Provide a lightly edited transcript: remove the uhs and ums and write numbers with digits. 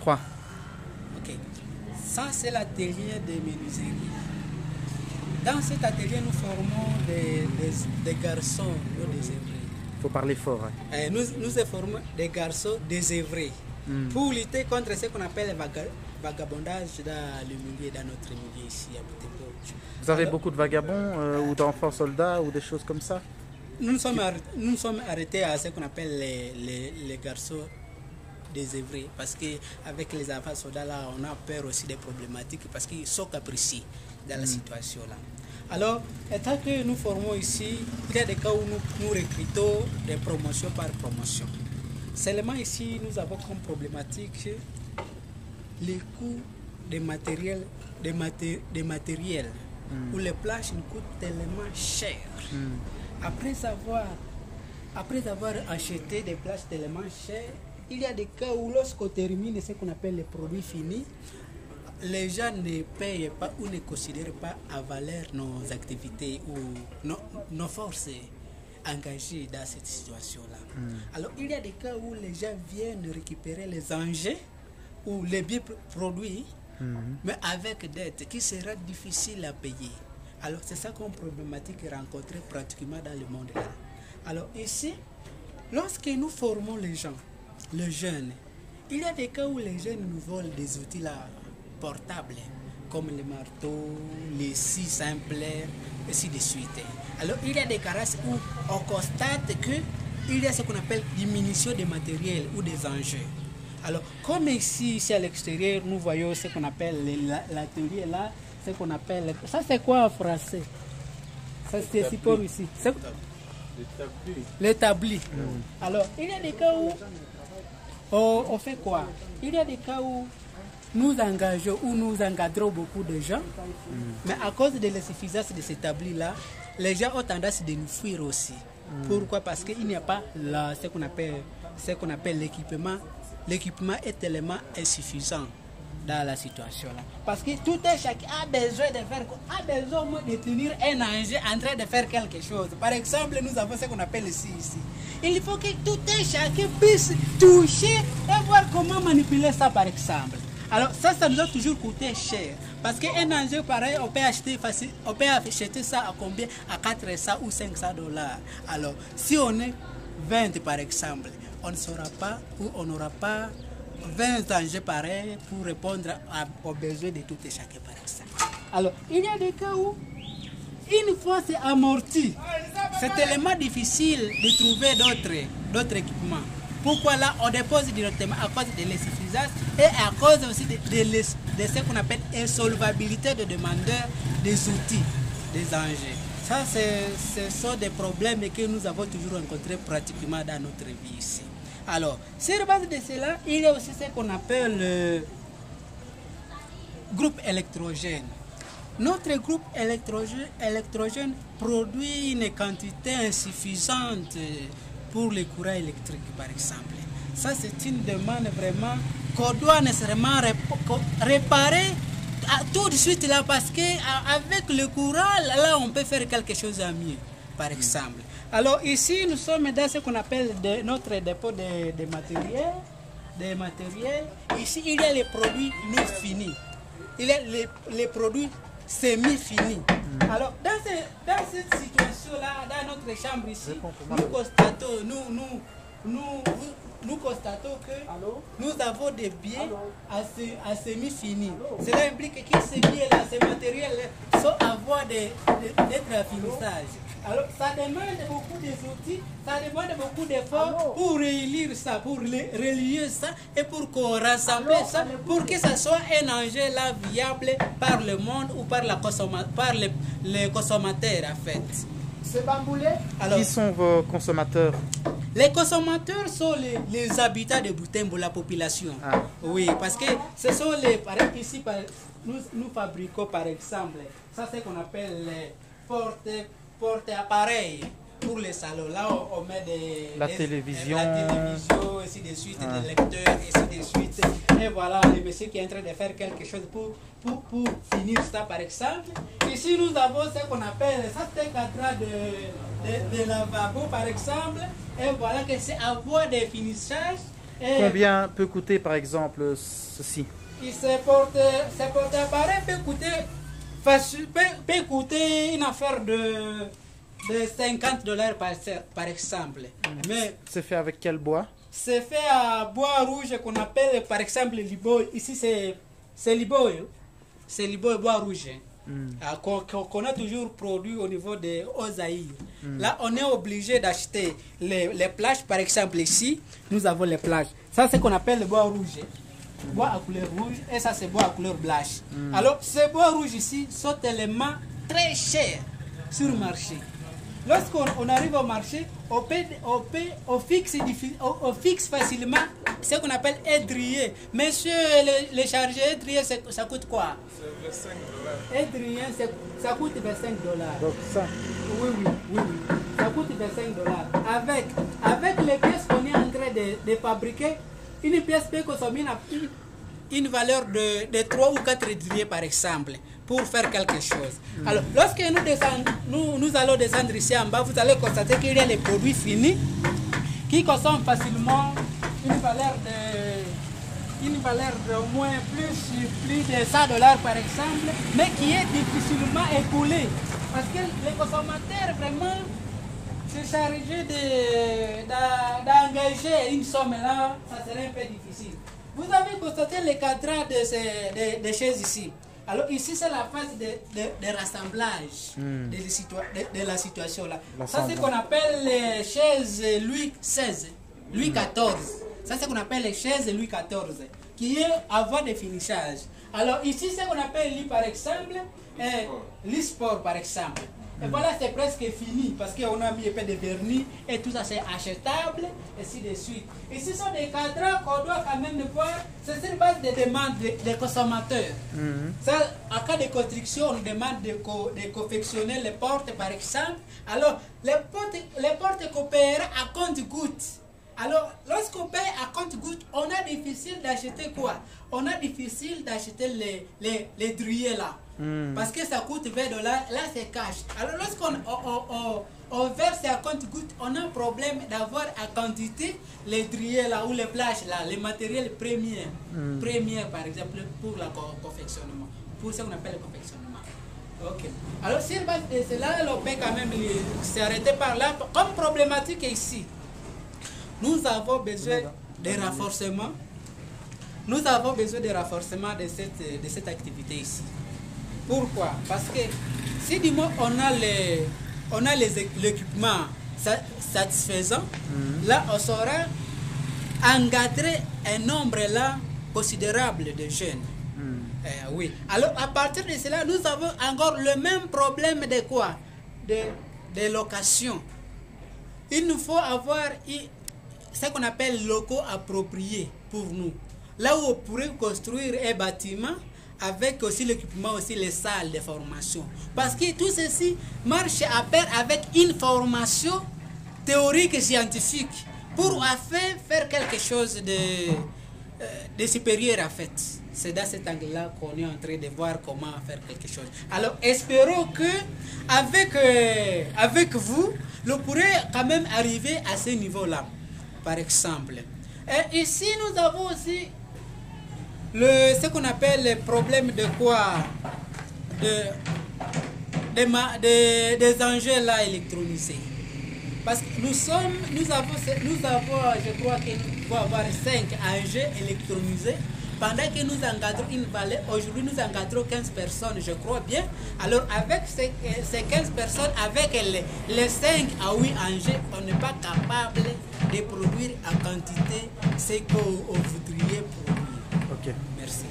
crois. Ok. Ça, c'est l'atelier de menuiserie. Dans cet atelier, nous formons des garçons, non désœuvrés. Il faut parler fort. Hein. Nous formons des garçons désœuvrés pour lutter contre ce qu'on appelle le vagabondage dans le milieu, dans notre milieu ici à Butembo. Vous avez beaucoup de vagabonds ou d'enfants soldats ou des choses comme ça? Nous sommes arrêtés à ce qu'on appelle les garçons désœuvrés parce qu'avec les enfants soldats là, on a peur aussi des problématiques parce qu'ils sont capricieux dans la situation là. Alors, étant que nous formons ici, il y a des cas où nous recrutons des promotions par promotion. Seulement ici, nous avons comme problématique les coûts des matériels, où les plages nous coûtent tellement cher. Après avoir acheté des plages tellement chères, il y a des cas où lorsqu'on termine ce qu'on appelle les produits finis, les gens ne payent pas ou ne considèrent pas à valeur nos activités ou nos forces engagées dans cette situation-là. Alors, il y a des cas où les gens viennent récupérer les engins ou les biens produits, mais avec dette qui sera difficile à payer. Alors, c'est ça comme problématique rencontrée pratiquement dans le monde là. Alors, ici, lorsque nous formons les gens, les jeunes, il y a des cas où les jeunes nous volent des outils là portables, comme les marteaux, les scies simples, et ainsi de suite. Alors, il y a des cas où on constate qu'il y a ce qu'on appelle diminution des matériels ou des enjeux. Alors, comme ici à l'extérieur, nous voyons ce qu'on appelle l'atelier là, ce qu'on appelle... Ça, c'est quoi en français? Ça, c'est pour ici. L'établi. Alors, il y a des cas où on fait quoi? Il y a des cas où nous engageons ou nous encadrons beaucoup de gens, mais à cause de l'insuffisance de cet établi-là, les gens ont tendance de nous fuir aussi. Pourquoi? Parce qu'il n'y a pas ce qu'on appelle l'équipement. L'équipement est tellement insuffisant dans la situation là. Parce que tout un chacun a besoin de tenir un engin en train de faire quelque chose. Par exemple, nous avons ce qu'on appelle ici. Il faut que tout un chacun puisse toucher et voir comment manipuler ça par exemple. Alors ça nous a toujours coûté cher. Parce qu'un engin pareil, on peut acheter ça à combien? À 400 ou 500 $. Alors si on est 20 par exemple, on ne saura pas ou on n'aura pas 20 engins pareils pour répondre aux besoins de tout et chacun par exemple. Alors, il y a des cas où, une fois c'est amorti, c'est tellement difficile de trouver d'autres équipements. Pourquoi là, on dépose directement à cause de l'insuffisance et à cause aussi de ce qu'on appelle insolvabilité de demandeurs des outils, des engins. Ça, ce sont des problèmes que nous avons toujours rencontrés pratiquement dans notre vie ici. Alors, sur base de cela, il y a aussi ce qu'on appelle le groupe électrogène. Notre groupe électrogène produit une quantité insuffisante pour le courant électrique, par exemple. Ça, c'est une demande vraiment qu'on doit nécessairement réparer tout de suite là, parce qu'avec le courant, là, on peut faire quelque chose à mieux, par exemple. Alors ici, nous sommes dans ce qu'on appelle notre dépôt de matériel. Ici, il y a les produits non finis. Il y a les produits semi-finis. Alors, dans cette situation-là, dans notre chambre ici, nous constatons que nous avons des biens à semi-finis. Cela implique que ces biens-là, ces matériels-là, sont à voie d'être à finissage. Alors, ça demande beaucoup d'outils, ça demande beaucoup d'efforts pour relire ça, pour relier ça et pour qu'on rassemble ça, pour que ça soit un engin là viable par le monde ou par les consommateurs en fait. C'est Bamboulé. Alors, qui sont vos consommateurs? Les consommateurs sont les habitants de Butembo, la population. Ah. Oui, parce que ce sont les... Par exemple, ici, nous fabriquons par exemple, ça c'est qu'on appelle les porte-appareils pour les salons. Là, on met la télévision, ainsi de suite, des lecteurs, ainsi de suite. Et voilà, le monsieur qui est en train de faire quelque chose pour finir ça, par exemple. Ici, nous avons ce qu'on appelle, ça c'est un cadre de lavabo, par exemple. Et voilà que c'est à voie de finissage. Combien peut coûter par exemple ceci? Ce appareil peut coûter une affaire de 50 $ par exemple. Mais c'est fait avec quel bois? C'est fait à bois rouge qu'on appelle par exemple liboy. Ici c'est liboy. C'est liboy bois rouge. Qu'on a toujours produit au niveau de Ozaï. Là, on est obligé d'acheter les plages. Par exemple, ici, nous avons les plages. Ça, c'est ce qu'on appelle le bois rouge. Bois à couleur rouge. Et ça, c'est bois à couleur blanche. Alors, ce bois rouge ici sont tellement très chers sur le marché. Lorsqu'on arrive au marché, on fixe facilement ce qu'on appelle édrier. Monsieur, les chargés édrier, ça coûte quoi? C'est 25 $. Édrier, ça coûte 25 $. Donc ça? Oui. Ça coûte 25 $. Avec les pièces qu'on est en train de fabriquer, une pièce peut consommer une valeur de 3 ou 4 édriers par exemple, pour faire quelque chose. Alors, lorsque nous allons descendre ici en bas, vous allez constater qu'il y a les produits finis qui consomment facilement une valeur d'au moins plus de 100 $ par exemple, mais qui est difficilement écoulée. Parce que les consommateurs vraiment se chargent d'engager une somme là, ça serait un peu difficile. Vous avez constaté les cadrans de chaises ici. Alors ici c'est la phase de rassemblage de la situation là. Ça c'est ce qu'on appelle les chaises Louis XVI, Louis XIV. Ça c'est ce qu'on appelle les chaises Louis XIV, qui est avant de finissage. Alors ici c'est ce qu'on appelle lit par exemple, lit sport par exemple. Et voilà, c'est presque fini parce qu'on a mis un peu de vernis et tout ça c'est achetable, et ainsi de suite. Ici ce sont des cadrans qu'on doit quand même voir, c'est sur base des demandes des consommateurs. Ça, en cas de construction, on demande de confectionner les portes par exemple. Alors, les portes qu'on paiera à compte-gouttes. Alors, lorsqu'on paye à compte-gouttes, on a difficile d'acheter quoi? On a difficile d'acheter les drouillers là. Parce que ça coûte 20 $, là c'est cash. Alors lorsqu'on on verse à compte-gouttes, on a un problème d'avoir à quantité les drouillers là ou les plages là, les matériels premiers. Premiers par exemple pour le confectionnement. Pour ce qu'on appelle le confectionnement. Ok. Alors sur base de cela, on peut quand même s'arrêter par là. Comme problématique ici, nous avons besoin de renforcement. Nous avons besoin de renforcement de cette activité ici. Pourquoi? Parce que si du moins on a l'équipement satisfaisant, là on saura encadrer un nombre là considérable de jeunes. Oui. Alors à partir de cela, nous avons encore le même problème de quoi? De location. Il nous faut avoir ce qu'on appelle locaux appropriés pour nous. Là où on pourrait construire un bâtiment avec aussi l'équipement, aussi les salles de formation. Parce que tout ceci marche à pair avec une formation théorique et scientifique pour enfin faire quelque chose de supérieur en fait. C'est dans cet angle-là qu'on est en train de voir comment faire quelque chose. Alors espérons que avec vous, on pourrait quand même arriver à ce niveau-là, par exemple. Et ici, nous avons aussi ce qu'on appelle le problème de quoi? Des engins là électronisés. Parce que nous avons, je crois que nous devons avoir 5 engins électronisés. Pendant que nous encadrons une vallée, aujourd'hui nous encadrons 15 personnes, je crois bien. Alors avec ces 15 personnes, avec les 5 à 8 engins, on n'est pas capable de produire en quantité ce que vous voudriez produire. Ok. Merci.